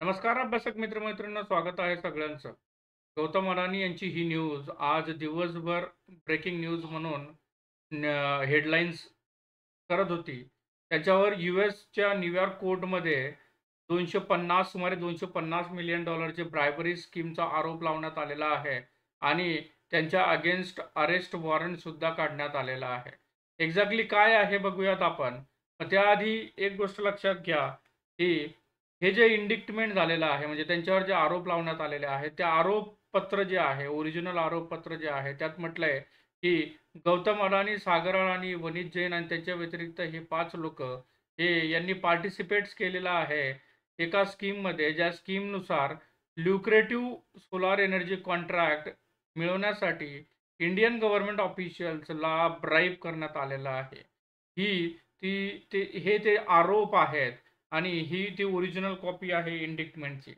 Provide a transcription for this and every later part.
नमस्कार अभ्यासक मित्रमैत्रिणींनो, स्वागत आहे सगळ्यांचं. गौतम अडाणी यांची ही न्यूज आज दिवसभर ब्रेकिंग न्यूज म्हणून हेडलाईन्स करत होती. त्याच्यावर यूएसच्या न्यूयॉर्क कोर्टमध्ये 250 सुमारे $250 मिलियन ब्रायबरी स्कीमचा आरोप लावण्यात आलेला आहे आणि त्यांच्या अगेन्स्ट अरेस्ट वॉरंट सुद्धा काढण्यात आलेला आहे. एक्झॅक्टली काय आहे बघूयात आपण. पण त्याआधी एक गोष्ट लक्षात घ्या, की हे जे इंडिक्टमेंट झालेलं आहे, म्हणजे त्यांच्यावर जे आरोप लावण्यात आलेले आहेत, ते आरोपपत्र जे आहे, ओरिजिनल आरोपपत्र जे आहे, त्यात म्हटलंय, की गौतम अडाणी, सागर अडाणी, वनीत जैन आणि त्यांच्या व्यतिरिक्त हे 5 लोकं यांनी पार्टिसिपेट्स केलेला आहे एका स्कीममध्ये, ज्या स्कीमनुसार ल्युक्रेटिव्ह सोलार एनर्जी कॉन्ट्रॅक्ट मिळवण्यासाठी इंडियन गव्हर्नमेंट ऑफिशियल्सला ब्राइब करण्यात आलेलं आहे. ही ते आरोप आहेत आणि ही ती ओरिजिनल कॉपी आहे इंडिक्टमेंटची.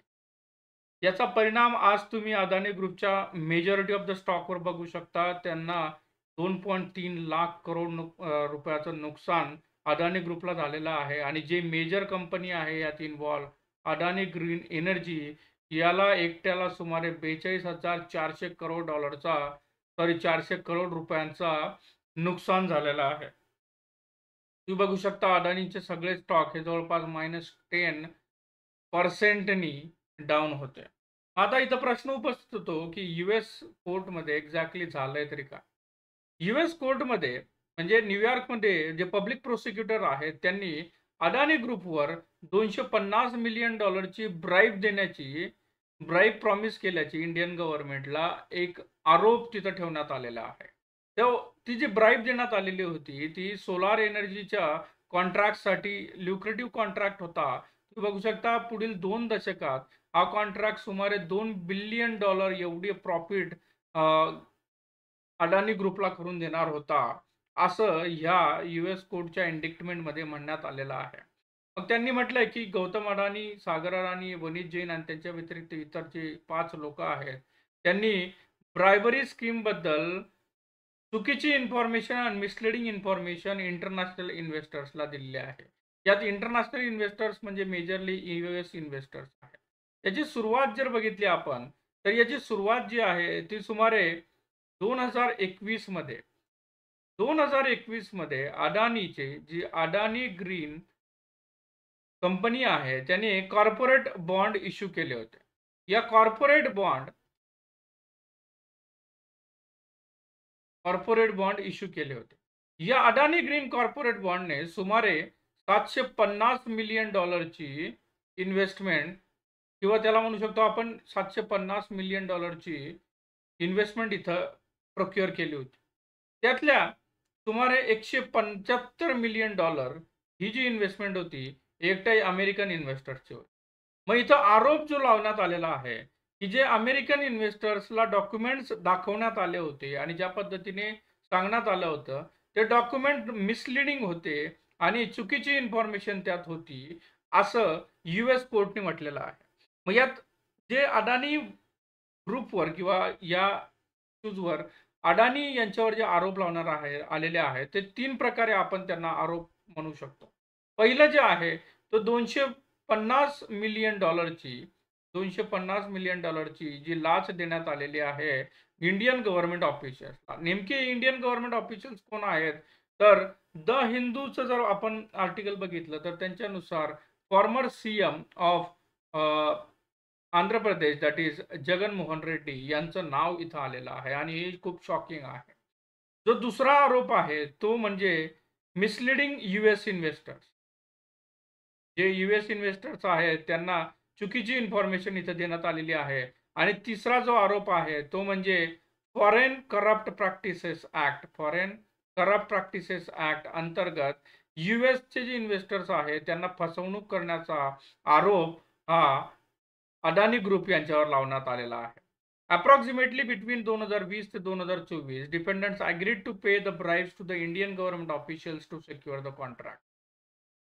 याचा परिणाम आज तुम्ही अदानी ग्रुपच्या मेजॉरिटी ऑफ द स्टॉकवर बघू शकता. त्यांना 2.3 लाख करोड रुपयाचं नुकसान अदानी ग्रुपला झालेलं आहे आणि जे मेजर कंपनी आहे यात इन्व्हॉल्व, अदानी ग्रीन एनर्जी, याला एकट्याला सुमारे $42,400 करोड रुपयांचा नुकसान झालेलं आहे. तुम्ही बघू शकता अदानीचे सगळे स्टॉक हे जवळपास -10% डाउन होते. आता इथं प्रश्न उपस्थित होतो, की यूएस कोर्टमध्ये एक्झॅक्टली झालंय तरी काय? यूएस कोर्टमध्ये म्हणजे न्यूयॉर्कमध्ये जे पब्लिक प्रोसिक्युटर आहेत, त्यांनी अदानी ग्रुपवर $250 मिलियन ची ब्राईब प्रॉमिस केल्याची इंडियन गव्हर्नमेंटला एक आरोप तिथं ठेवण्यात आलेला आहे. तर ती जी ब्राईब देण्यात आलेली होती, ती सोलार एनर्जीच्या कॉन्ट्रॅक्टसाठी ल्युक्रेटिव्ह कॉन्ट्रॅक्ट होता. तुम्ही बघू शकता पुढील 2 दशकात हा कॉन्ट्रॅक्ट सुमारे $2 बिलियन एवढी प्रॉफिट अडानी ग्रुपला करून देणार होता, असं ह्या यूएस कोर्टच्या इंडिक्टमेंटमध्ये म्हणण्यात आलेलं आहे. मग त्यांनी म्हटलंय, की गौतम अडाणी, सागर अडाणी, वनीत जैन आणि त्यांच्या व्यतिरिक्त इतर जे 5 लोकं आहेत, त्यांनी ब्रायबरी स्कीमबद्दल चुकीची इन्फॉर्मेशन आणि मिसलीडिंग इन्फॉर्मेशन इंटरनॅशनल इन्व्हेस्टर्सला दिलेली आहे. यात इंटरनॅशनल इन्व्हेस्टर्स म्हणजे मेजरली यूएस इन्व्हेस्टर्स आहेत. याची सुरुवात जर बघितली आपण, तर याची सुरुवात जी आहे ती सुमारे 2021 मध्ये 2021 मध्ये अदानीचे जी अदानी ग्रीन कंपनी आहे, त्याने कॉर्पोरेट बॉन्ड इश्यू केले होते. या कॉर्पोरेट बॉन्ड इश्यू केले होते. या अदानी ग्रीन कॉर्पोरेट बॉन्डने सुमारे $750 मिलियन ची इन्व्हेस्टमेंट किंवा त्याला म्हणू शकतो आपण $750 मिलियन ची इन्व्हेस्टमेंट इथं प्रोक्युअर केली होती. त्यातल्या सुमारे $175 मिलियन ही जी इन्व्हेस्टमेंट होती, एकट्या अमेरिकन इन्व्हेस्टर्सची होती. मग इथं आरोप जो लावण्यात आलेला आहे, की जे अमेरिकन इन्व्हेस्टर्सला डॉक्युमेंट्स दाखवण्यात आले होते आणि ज्या पद्धतीने सांगण्यात आलं होतं, ते डॉक्युमेंट मिसलीडिंग होते आणि चुकीची इन्फॉर्मेशन त्यात होती, असं यूएस कोर्टने म्हटलेलं आहे. मग यात जे अदानी ग्रुपवर किंवा या इश्यूजवर अडाणी यांच्यावर जे आरोप लावणार आहे आलेले आहेत, ते 3 प्रकारे आपण त्यांना आरोप म्हणू शकतो. पहिलं जे आहे, तो $250 मिलियन जी लाच देण्यात आलेली आहे इंडियन गव्हर्नमेंट ऑफिशियल्सला. नेमके इंडियन गव्हर्नमेंट ऑफिशियल्स कोण आहेत? तर द हिंदूचं जर आपण आर्टिकल बघितलं, तर त्यांच्यानुसार farmer CM of Andhra Pradesh that is Jaganmohan Reddy यांचं नाव इथं आलेलं आहे आणि हे खूप शॉकिंग आहे. जो दुसरा आरोप आहे तो म्हणजे मिसलीडिंग यूएस इन्व्हेस्टर्स. जे यूएस इन्व्हेस्टर्स आहेत त्यांना चुकीची इन्फॉर्मेशन इथं देण्यात आलेली आहे. आणि तिसरा जो आरोप आहे तो म्हणजे फॉरेन करप्ट प्रॅक्टिसेस ॲक्ट अंतर्गत यूएसचे जे इन्व्हेस्टर्स आहेत त्यांना फसवणूक करण्याचा आरोप हा अदानी ग्रुप यांच्यावर लावण्यात आलेला आहे. अप्रॉक्सिमेटली बिटवीन 2020 ते 2024 dependents agreed to pay the bribes to the Indian government officials to secure the contract.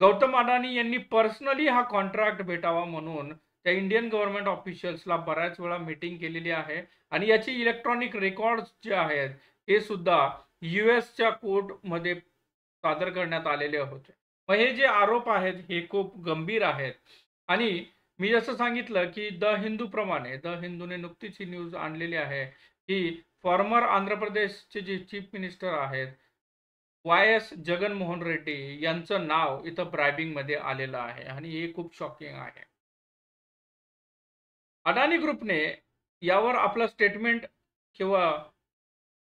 Gautam Adani यांनी पर्सनली हा कॉन्ट्रॅक्ट भेटावा म्हणून त्या इंडियन गव्हर्नमेंट ऑफिशियल्सला बऱ्याच वेळा मीटिंग केलेली आहे आणि याची इलेक्ट्रॉनिक रेकॉर्ड्स जे आहेत हे सुद्धा यूएसच्या कोर्टमध्ये सादर करण्यात आलेले होते. मग हे जे आरोप आहेत हे खूप गंभीर आहेत आणि मी जसं सांगितलं, की द हिंदू प्रमाणे द हिंदूने नुकतीच ही न्यूज आणलेली आहे, की फॉर्मर आंध्र प्रदेशचे जे चीफ मिनिस्टर आहेत, वाय-एस जगनमोहन रेड्डी यांचं नाव इथं ब्रायबिंगमध्ये आलेलं आहे आणि हे खूप शॉकिंग आहे. अदानी ग्रुपने यावर आपलं स्टेटमेंट किंवा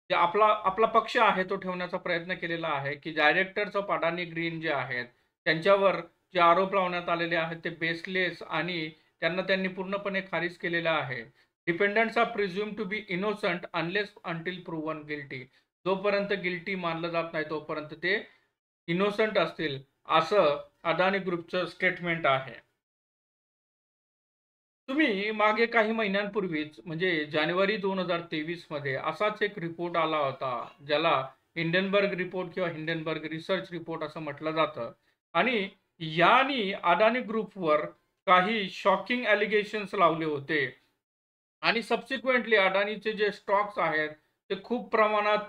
जे आपला आपला पक्ष आहे तो ठेवण्याचा प्रयत्न केलेला आहे, की डायरेक्टर्स ऑफ अडानी ग्रीन जे आहेत, त्यांच्यावर जे आरोप लावण्यात आलेले आहेत ते बेसलेस आणि त्यांनी पूर्णपणे खारिज केलेलं आहे. Dependents are presume to be innocent unless until proven guilty. जोपर्यंत गिल्टी मानलं जात नाही तोपर्यंत ते इनोसंट असतील, असं अदानी ग्रुपचं स्टेटमेंट आहे. तुम्ही मागे काही महिन्यांपूर्वीच म्हणजे जानेवारी 2023 मध्ये असाच एक रिपोर्ट आला होता, ज्याला हिंडनबर्ग रिपोर्ट किंवा हिंडनबर्ग रिसर्च रिपोर्ट असं म्हटलं जातं. आणि यानी अदानी ग्रुपवर काही शॉकिंग ॲलिगेशन्स लावले होते आणि सबसिक्वेंटली अडानीचे जे स्टॉक्स आहेत, ते खूप प्रमाणात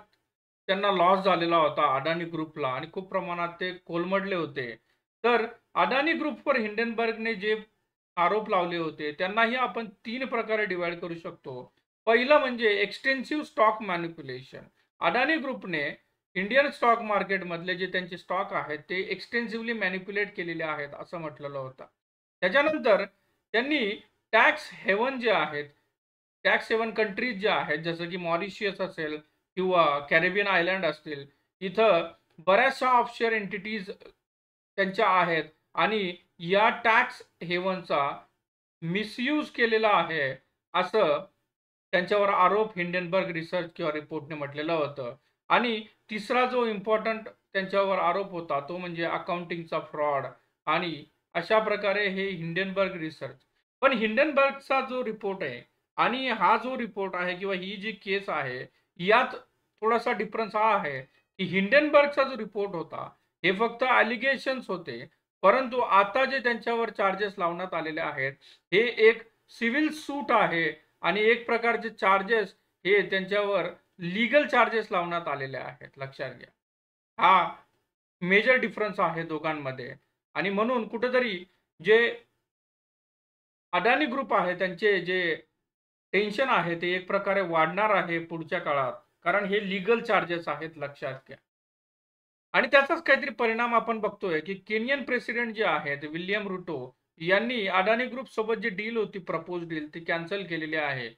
त्यांना लॉस झालेला होता अडानी ग्रुपला आणि खूप प्रमाणात ते कोलमडले होते. तर अदानी ग्रुपवर हिंडनबर्गने जे आरोप लावले होते, त्यांनाही आपण 3 प्रकारे डिव्हाईड करू शकतो. पहिलं म्हणजे एक्सटेन्सिव्ह स्टॉक मॅनिप्युलेशन. अदानी ग्रुपने इंडियन स्टॉक मार्केटमधले जे त्यांचे स्टॉक आहेत, ते एक्सटेन्सिव्हली मॅनिप्युलेट केलेले आहेत, असं म्हटलेलं होतं. त्याच्यानंतर त्यांनी टॅक्स हेवन जे आहेत, टॅक्स हेवन कंट्रीज ज्या आहेत, जसं की मॉरिशियस असेल किंवा कॅरिबियन आयलंड असतील, इथं बऱ्याचशा ऑफशोअर एंटिटीज त्यांच्या आहेत आणि या टॅक्स हेवनचा मिसयूज केलेला आहे, असं त्यांच्यावर आरोप हिंडनबर्ग रिसर्च किंवा रिपोर्टने म्हटलेलं होतं. आणि तिसरा जो इम्पोर्टंट त्यांच्यावर आरोप होता, तो म्हणजे अकाउंटिंगचा फ्रॉड आणि अशा प्रकारे हे हिंडनबर्ग रिसर्च. पण हिंडनबर्गचा जो रिपोर्ट आहे आणि हा जो रिपोर्ट आहे किंवा ही जी केस आहे, यात थोडासा डिफरन्स हा आहे, की हिंडनबर्गचा जो रिपोर्ट होता, हे फक्त ॲलिगेशन्स होते. परंतु आता जे त्यांच्यावर चार्जेस लावण्यात आलेले आहेत, हे एक सिव्हिल सूट आहे आणि एक प्रकारचे चार्जेस हे त्यांच्यावर लीगल चार्जेस लावण्यात आलेले आहेत. लक्षात घ्या. हा मेजर डिफरन्स आहे दोघांमध्ये आणि म्हणून कुठेतरी जे अदानी ग्रुप आहे त्यांचे जे टेन्शन आहे ते एक प्रकारे वाढणार आहे पुढच्या काळात. कारण हे लीगल चार्जेस आहेत लक्षात घ्या. आणि त्याचाच काहीतरी परिणाम आपण बघतोय, की केनियन प्रेसिडेंट जे आहेत विल्यम रुटो यांनी अदानी ग्रुप सोबत जी डील होती, प्रपोज डील ती कॅन्सल केलेली आहे.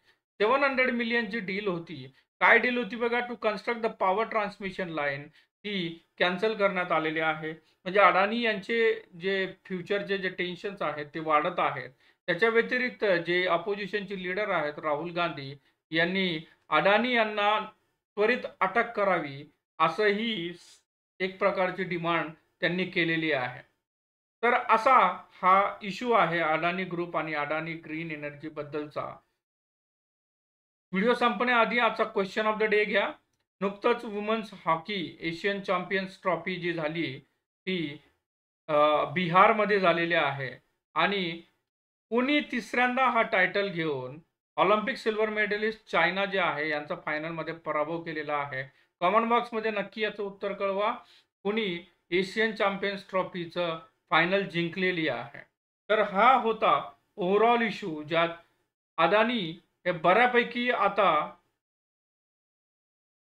700 मिलियन ची डील होती. काय डील होती बघा, to construct the power transmission line, ती कॅन्सल करण्यात आलेली आहे. म्हणजे अडानी यांचे जे फ्युचरचे जे टेन्शन्स आहेत ते वाढत आहेत. त्याच्या व्यतिरिक्त जे अपोजिशनचे लीडर आहेत राहुल गांधी यांनी अडानी यांना त्वरित अटक करावी असंही एक प्रकारची डिमांड त्यांनी केलेली आहे. तर असा हा इश्यू आहे अडानी ग्रुप आणि अडानी ग्रीन एनर्जी बद्दलचा. व्हिडिओ संपण्याआधी आजचा क्वेश्चन ऑफ द डे घ्या. नुकतंच women's hockey Asian champions trophy जी झाली ती बिहारमध्ये झालेली आहे आणि कोणी तिसऱ्यांदा हा टायटल घेऊन ऑलिम्पिक सिल्वर मेडलिस्ट चायना जे आहे यांचा फायनलमध्ये पराभव केलेला आहे. कमेंट बॉक्समध्ये नक्की याचं उत्तर कळवा. कुणी एशियन चॅम्पियन्स ट्रॉफीचं फायनल जिंकलेली आहे. तर हा होता ओव्हरऑल इश्यू, ज्यात अदानी हे बऱ्यापैकी आता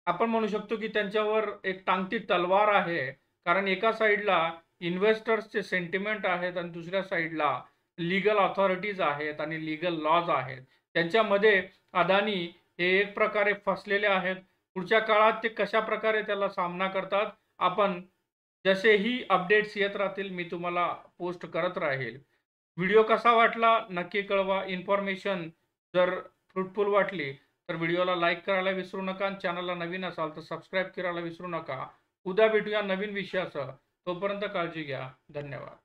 आपण म्हणू शकतो की त्यांच्यावर एक टांगती तलवार आहे. कारण एका साइडला इन्व्हेस्टर्सचे सेंटिमेंट आहेत आणि दुसऱ्या साइडला लीगल अथॉरिटीज आहेत आणि लीगल लॉज आहेत. त्यांच्यामध्ये अदानी हे एक प्रकारे फसलेले आहेत. पुढच्या काळात ते कशाप्रकारे त्याला सामना करतात, आपण जसेही अपडेट्स येत राहतील मी तुम्हाला पोस्ट करत राहील. व्हिडिओ कसा वाटला नक्की कळवा. इन्फॉर्मेशन जर फ्रुटफुल वाटली तर व्हिडिओला लाईक करायला विसरू नका आणि चॅनलला नवीन असाल तर सबस्क्राईब करायला विसरू नका. उद्या भेटूया नवीन विषयासह. तोपर्यंत काळजी घ्या. धन्यवाद.